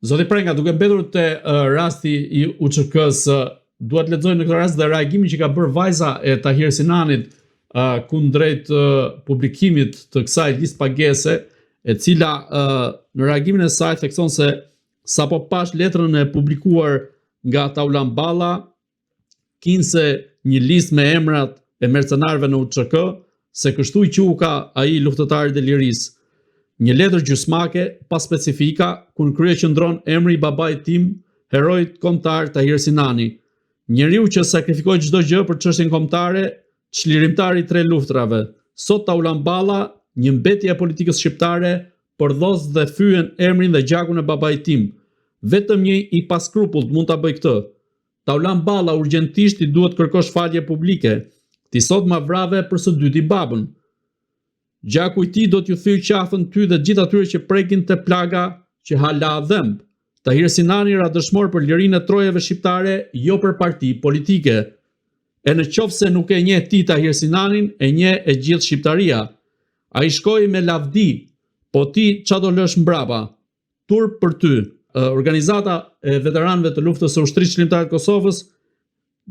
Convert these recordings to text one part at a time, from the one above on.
Zoti Prenga, duke mbetur te rasti I UÇK-s, duhet lexoj në këtë rast dhe reagimin që ka bërë vajza e Tahir Sinanit kundrejt publikimit të kësaj listë pagese, e cila në reagimin e saj thekson se sapo pash letrën e publikuar nga Taulan Balla, kinse një listë me emrat e mercenarëve në UÇK, se kështu I quka ai luftëtari I delirisë. Një letër gjysmake pa specifika, ku në krye qëndron emri I babait tim, heroit kombëtar Tahir Sinani, njeriu që sakrifikoi çdo gjë për çështjen kombëtare, çlirimtari I 3 luftrave. Sot Taulan Balla, një mbetje e politikës shqiptare, përdhos dhe fyen emrin dhe gjakun e babait tim. Vetëm një I paskrupullt mund ta bëj këtë. Taulan Balla urgjentisht I duhet kërkosh falje publike. Ti sot ma vrave për së dyti babën. Gjaku I tij do t'ju thyj qafën ty dhe gjithë atyre që prekin te plaga që hala dhëmb. Tahir Sinani ra dëshmor për lirinë e trojeve shqiptare, jo për parti politike. E në qoftë se nuk e njeh ti Tahir Sinanin, e njeh e gjithë shqiptaria. Ai shkoi me lavdi, po ti ç'a do lësh mbrapa? Turp për ty. Organizata e veteranëve të luftës së ushtrisë çlirimtare të Kosovës,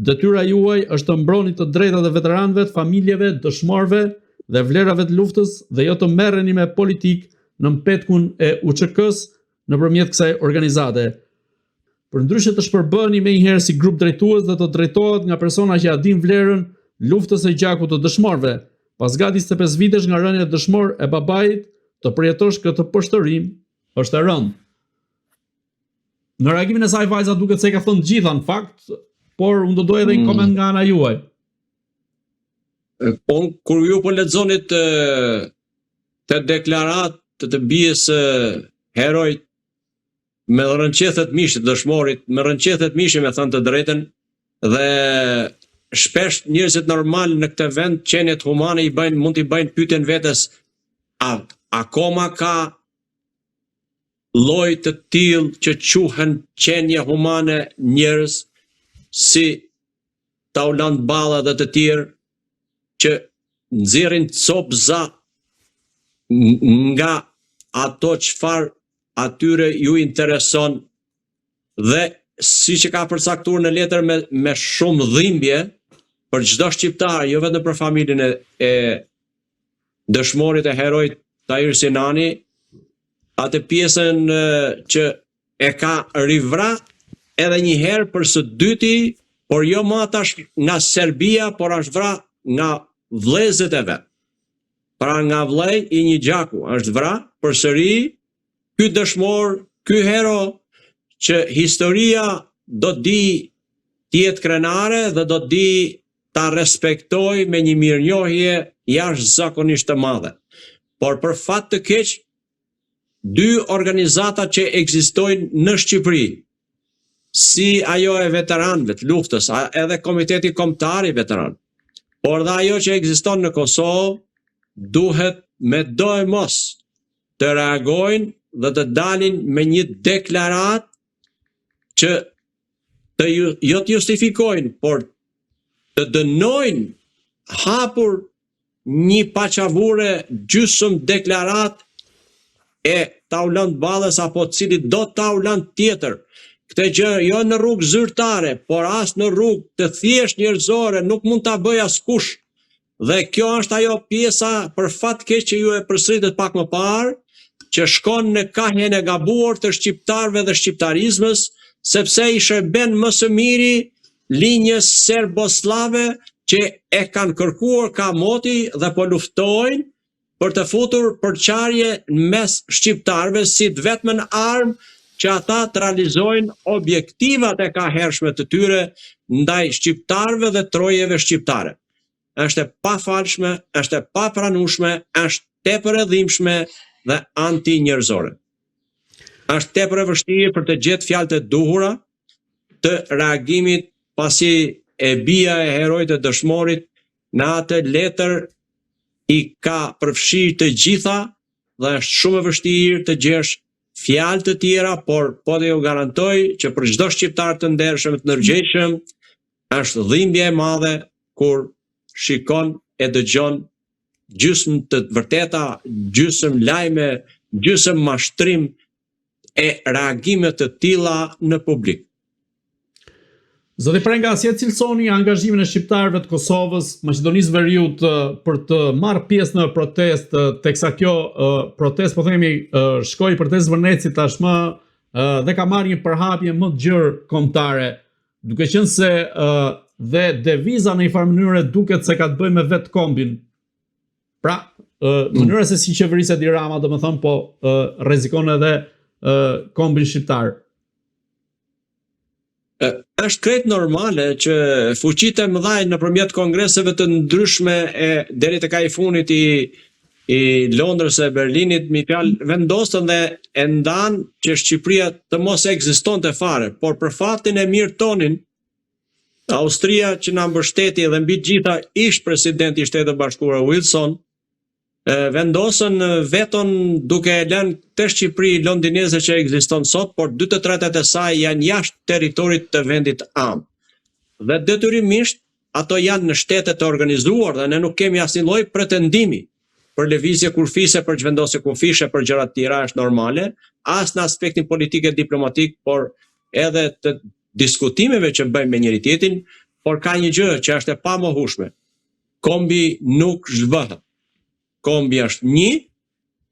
detyra juaj është të mbroni të drejtat e veteranëve, të familjeve, dëshmorëve dhe vlerave të luftës dhe jo të merreni me politik në mpetkun e UÇK-s nëpërmjet kësaj organizate. Përndryshe të shpërbëheni menjëherë si grup drejtues dhe të drejtohet nga persona që ja din vlerën luftës së gjakut të dëshmorëve. Pas gati 25 vitesh nga rënia e dëshmor e babait, të përjetosh këtë poshtërim është e rëndë. Në reagimin e saj vajza duket se ka thënë gjitha në fakt, por unë do doja edhe një koment nga ana juaj. Kur ju po lexonit të deklarat të bijës herojt me rënqethet mishit dëshmorit, me rënqethet mishit me thënë të drejtën, dhe shpesh njerëzit normal në këtë vend qenjet humane mund t'i bëjnë pyetjen vetes, a akoma ka lloj të tillë që quhen qenje humane njerëz si Taulan Balla dhe të tjerë që nxjerrin copza nga ato çfarë atyre ju intereson dhe siç e ka përcaktuar në letër me shumë dhimbje për çdo shqiptar, jo vetëm për familjen e dëshmorit e heroit Tahir Sinani, atë pjesën që e ka rivra edhe një herë për së dyti, por jo më atash nga Serbia, por është vra nga vëllezët e vet. Pra nga vllai I një gjaku është vra përsëri ky dëshmor, ky hero që historia do di të jetë krenare dhe do di ta respektoj me një mirënjohje jashtëzakonisht të madhe. Por për fat të keq, dy organizata që ekzistojnë në Shqipëri, si ajo e veteranëve të luftës, edhe Komiteti Kombëtar I Veteranëve, por dhe ajo që ekziston në Kosovë, duhet me do e mos të reagojnë dhe të dalin me një deklarat që jo të justifikojnë, por të dënojnë hapur një paqavure gjysmë deklarat e Taulan Ballës apo cili do Taulan tjetër. Këtë gjë jo në rrugë zyrtare, por as në rrugë të thjesht njerëzore nuk mund ta bëj askush. Dhe kjo është ajo pjesa për fat keq që ju e përsëritet pak më parë, që shkon në kahjen e gabuar të shqiptarëve dhe shqiptarizmës, sepse I shërben më së miri linjës serboslave që e kanë kërkuar kamoti dhe po luftojnë për të futur përçarje mes shqiptarëve si të vetmën armë që ata të realizojnë objektivat e ka hershme të tyre ndaj shqiptarëve dhe trojeve shqiptare. Është e pafalshme, është e papranueshme, është tepër e dhimbshme dhe anti-njerëzore. Është tepër e vështirë për të gjetë fjalët e duhura të reagimit pasi e bija e heroit të dëshmorit në atë letër I ka përfshirë të gjitha dhe është shumë e vështirë të gjesh fjalë të tjera, por po të ju garantoj që për çdo shqiptar të ndershëm, të ndërgjegjshëm, është dhimbje e madhe kur shikon e dëgjon gjysmë të vërteta, gjysmë lajme, gjysmë mashtrim e reagime të tilla në publik. Zoti Prenga, si e cilësoni angazhimin e shqiptarëve të Kosovës, Maqedonisë Veriut për të marrë pjesë në protestë, teksa kjo protestë, po themi, shkoi për te zvërneci tashmë dhe ka marrë një përhapje më të gjerë kombëtare, duke qenë se dhe deviza në një farë mënyrë duket se ka të bëjë me vetë kombin. Pra, mënyra se si qeveriset Edi Rama, domethënë, po rrezikon edhe kombin shqiptar. Është krejt normale që fuqitë e mëdha nëpërmjet kongreseve të ndryshme deri tek ai funit i Londrës e Berlinit, mi fjalë vendosën dhe e ndan që Shqipëria të mos ekzistonte fare, por për fatin e mirë tonin, Austria që na mbështeti dhe mbi gjitha ish presidenti i Shtetit Bashkuar Wilson, vendosën veton duke e lënë të Shqipëri londineze që ekziston sot, por 2/3 e saj janë jashtë territorit të vendit am. Dhe detyrimisht ato janë në shtete të organizuar dhe ne nuk kemi asnjë lloj pretendimi për lëvizje kurfise, për çvendosje kufishe, për gjëra të tjera, është normale, as në aspektin politik e diplomatik, por edhe të diskutimeve që bëjmë me njëri tjetrin, por ka një gjë që është e pamohueshme. Kombi nuk zhvëhet. Kombi është një,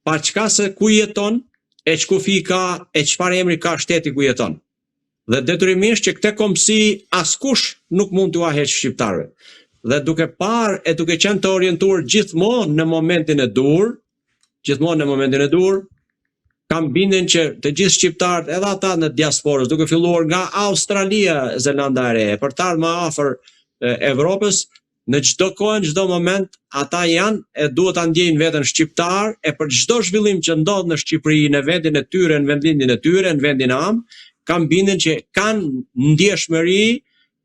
pa çka se ku jeton, e çkufi ka, e çfarë emri ka shteti ku jeton. Dhe detyrimisht që këtë kombësi askush nuk mund t'u heqë shqiptarëve. Dhe duke parë e duke qenë të orientuar gjithmonë në momentin e dur, kam bindjen që të gjithë shqiptarët, edhe ata në diasporës, duke filluar nga Australia, Zelanda e Re, për të ardhur më afër Evropës, në çdo kohë, në çdo moment, ata janë e duhet ta ndjejnë veten shqiptar, e për çdo zhvillim që ndodh në Shqipëri, në vendin e tyre, në vendlindjen e tyre, në vendin am, kam bindjen që kanë ndjeshmëri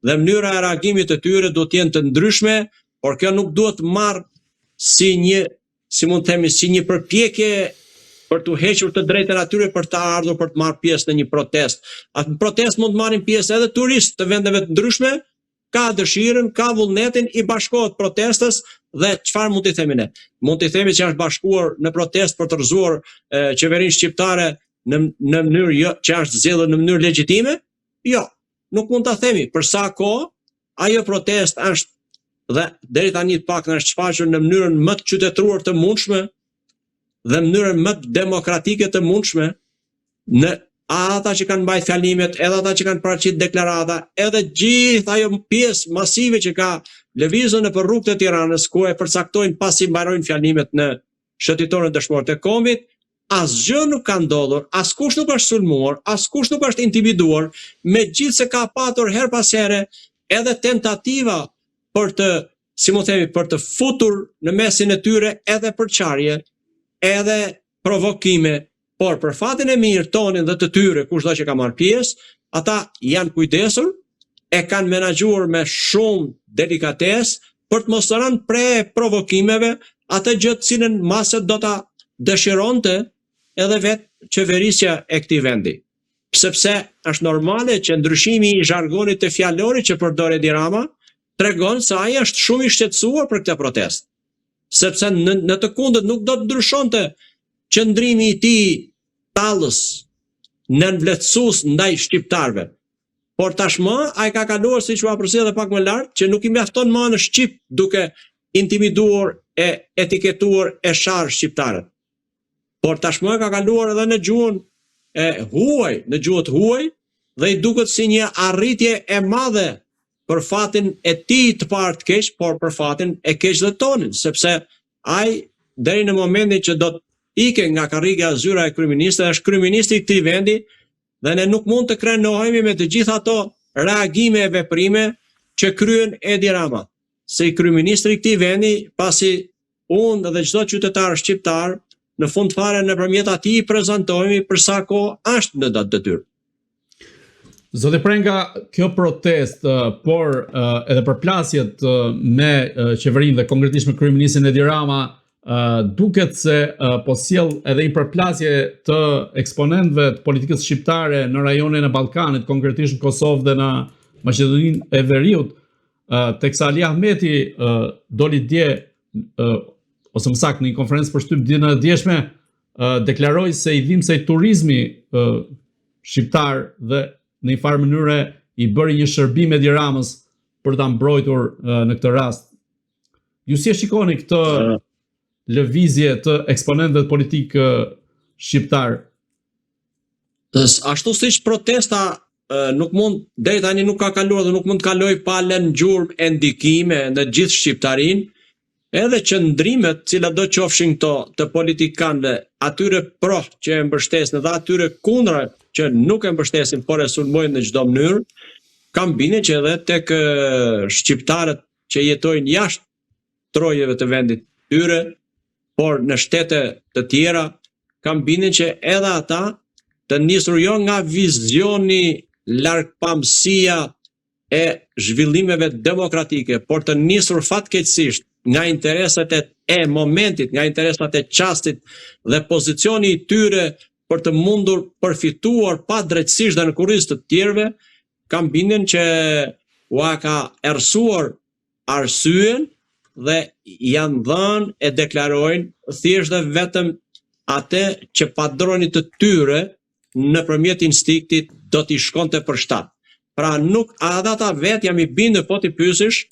dhe mënyra e reagimit të tyre duhet të jenë të ndryshme, por kjo nuk duhet marrë si një përpjekje për të hequr të drejtën atyre për të ardhur për të marrë pjesë në një protestë. Atë protestë mund të marrin pjesë edhe turistë të vendeve të ndryshme, ka dëshirën, ka vullnetin, i bashkohet protestës dhe çfarë mund t'i themi ne? Mund t'i themi që është bashkuar në protestë për të rrëzuar qeverinë shqiptare në mënyrë që është zgjedhur në mënyrë legjitime? Jo, nuk mund ta themi. Për sa kohë ajo protestë është dhe deri tani të paktën është shfaqur në mënyrën më të qytetëruar të mundshme dhe mënyrën më demokratike të mundshme, në ata që kanë mbajtur fjalimet, edhe ata që kanë paraqitur deklarata, edhe gjithë ajo pjesë masive që ka lëvizur nëpër rrugët e Tiranës, ku e përcaktojnë pasi mbarojnë fjalimet në shëtitorën dëshmorë të kombit, asgjë nuk ka ndodhur, askush nuk është sulmuar, askush nuk është intimiduar, megjithse ka patur her pas here edhe tentativa për të futur në mesin e tyre edhe përçarje, edhe provokime, por për fatin e mirë tonin dhe të tyre, kushdo që ka marrë pjesë, ata janë kujdesur, e kanë menaxhuar me shumë delikatesë për të mos rënë pre provokimeve, atë gjë të cilën masë do ta dëshironte edhe vetë qeverisja e këtij vendi. Sepse është normale që ndryshimi i zhargonit të fjalorit që përdor Edi Rama tregon se ai është shumë i shqetësuar për këtë protestë. Sepse në të kundërt nuk do të ndryshonte qëndrimi i tij tallës nënvletësues ndaj shqiptarëve. Por tashmë ai ka kaluar, siç u përcjell edhe pak më lart, që nuk i mjafton më në shqip duke intimiduar e etiketuar e sharr shqiptarët. Por tashmë ka kaluar edhe në gjuhën e huaj, në gjuhët huaj, dhe i duket si një arritje e madhe për fatin e tij të parë të keq, por për fatin e keq dhe tonin, sepse ai deri në momentin që do të ike nga karriga e zyra e kryeministit, është kryeministi i këtij vendi dhe ne nuk mund të krenohemi me të gjitha ato reagime e veprime që kryen Edi Rama. Se i kryeministri i këtij vendi, pasi unë dhe çdo qytetar shqiptar në fund fare nëpërmjet atij i prezantohemi për sa kohë është në datë detyrë. Zoti Prenga, kjo protestë, por edhe përplasjet me qeverinë dhe konkretisht me kryeministin Edi Rama, duket se po sjell edhe një përplasje të eksponentëve të politikës shqiptare në rajonin e Ballkanit, konkretisht në Kosovë dhe në Maqedoninë e Veriut, teksa Ali Ahmeti doli dje ose më saktë në një konferencë për shtyp ditën e djeshme, deklaroi se i dhimbsej turizmi shqiptar dhe në një farë mënyre i bëri një shërbim Edi Ramës për ta mbrojtur në këtë rast. Ju si e shikoni këtë lëvizje të eksponentëve politik shqiptar? Ashtu siç protesta nuk mund deri tani nuk ka kaluar dhe nuk mund të kaloj pa lënë gjurmë e ndikime në gjithë shqiptarinë, edhe qëndrimet, cilat do qofshin këto të politikanëve, atyre pro që e mbështesin dhe atyre kundra që nuk e mbështesin, por e sulmojnë në çdo mënyrë, kam bine që edhe tek shqiptarët që jetojnë jashtë trojeve të vendit tyre, por në shtete të tjera, kam bine që edhe ata të nisur jo nga vizioni largpamësia e zhvillimeve demokratike, por të nisur fatkeqësisht nga interesat e momentit, nga interesat e çastit dhe pozicioni i tyre për të mundur përfituar pa drejtësisht dhe në kurriz të tjerëve, kam bindjen që ua ka errësuar arsyen dhe janë dhënë e deklarojnë thjesht dhe vetëm atë që padronit të tyre nëpërmjet instiktit do t'i shkonte për shtat. Pra nuk ata vet jam i bindur po ti pyesish,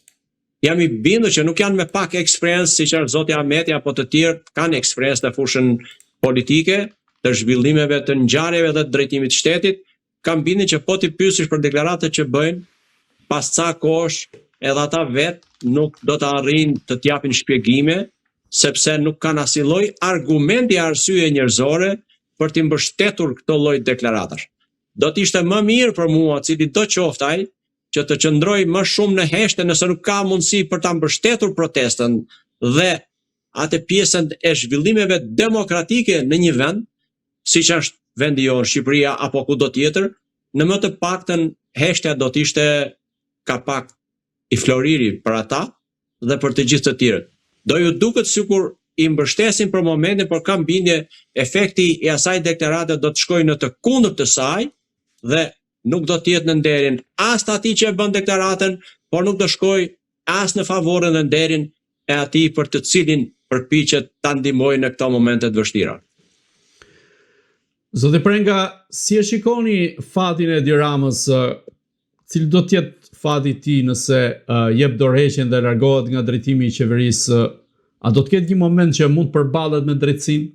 jam i bindur që nuk janë me pak eksperiencë siç është zoti Ahmeti apo të tjerë kanë eksperiencë në fushën politike, të zhvillimeve të ngjarjeve dhe të drejtimit të shtetit, kam bindjen që po ti pyesish për deklaratat që bëjnë, pas ca kohësh edhe ata vet nuk do të arrijnë të t'japin shpjegime, sepse nuk kanë asnjë lloj argumenti arsye njerëzore për t'i mbështetur këto lloj deklaratash. Do t'ishte më mirë për mua, cili do qoftë ai, që të qëndroj më shumë në heshte nëse nuk ka mundësi për ta mbështetur protestën dhe atë pjesën e zhvillimeve demokratike në një vend, siç është vendi jonë, Shqipëria apo kudo tjetër, në më të paktën heshtja do t'ishte ka pak i floriri për ata dhe për të gjithë të tjerët. Do ju duket sikur i mbështesin për momentin, por kam bindje efekti i asaj deklarate do të shkojë në të kundërt të saj dhe nuk do të jetë në nderin as të atij që e bën deklaratën, por nuk do shkojë as në favorin dhe nderin e atij për të cilin përpiqet ta ndihmojë në këto momente të vështira. Zoti Prenga, si e shikoni fatin e Edi Ramës, cili do të jetë fati i tij nëse jep dorëheqjen dhe largohet nga drejtimi i qeverisë? A do të ketë një moment që mund të përballet me drejtësinë?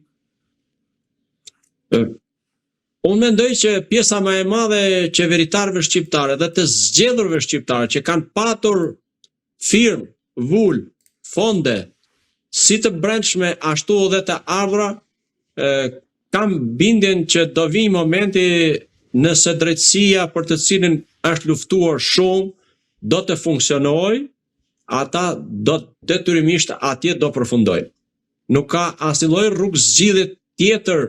Unë mendoj që pjesa më e madhe e qeveritarëve shqiptarë dhe të zgjedhurve shqiptarë që kanë patur firmë, vul, fonde, si të brendshme ashtu edhe të ardhura, kam bindjen që do vijë momenti nëse drejtësia për të cilin është luftuar shumë do të funksionojë, ata do detyrimisht atje do përfundojnë. Nuk ka asnjë lloj rrugë zgjidhje tjetër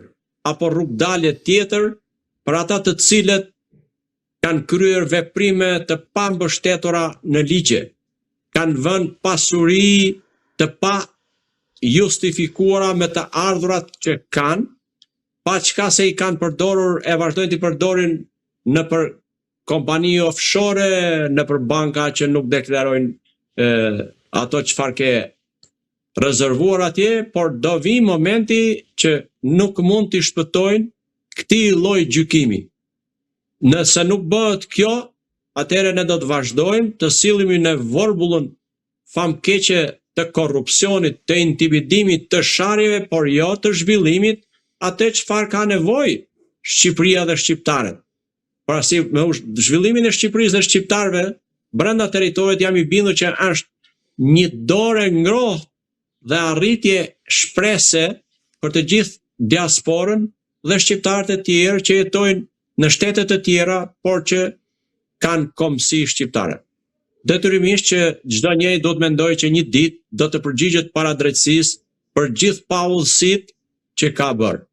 apo rrugë dalje tjetër për ata të cilët kanë kryer veprime të pambështetura në ligje, kanë vënë pasuri të pa justifikuara me të ardhurat që kanë, pa çka se i kanë përdorur e vazhdojnë t'i përdorin në për kompani offshore, në për banka që nuk deklarojnë ato çfarë ke rezervuar atje, por do vi momenti që nuk mund t'i shpëtojnë këtij lloj gjykimi. Nëse nuk bëhet kjo, atëherë ne do të vazhdojmë të sillemi në vorbullën famkeqe të korrupsionit, të intimidimit, të sharjeve, por jo të zhvillimit atë çfarë ka nevojë Shqipëria dhe shqiptarët. Pra si me zhvillimin e Shqipërisë dhe shqiptarëve brenda territorit jam i bindur që është një dorë ngrohtë dhe arritje shprese për të gjithë diasporën dhe shqiptarët e tjerë që jetojnë në shtete të tjera, por që kanë kombësi shqiptare. Detyrimisht që çdo njeri do të mendojë që një ditë do të përgjigjet para drejtësisë për gjithë paullësitë që ka bërë.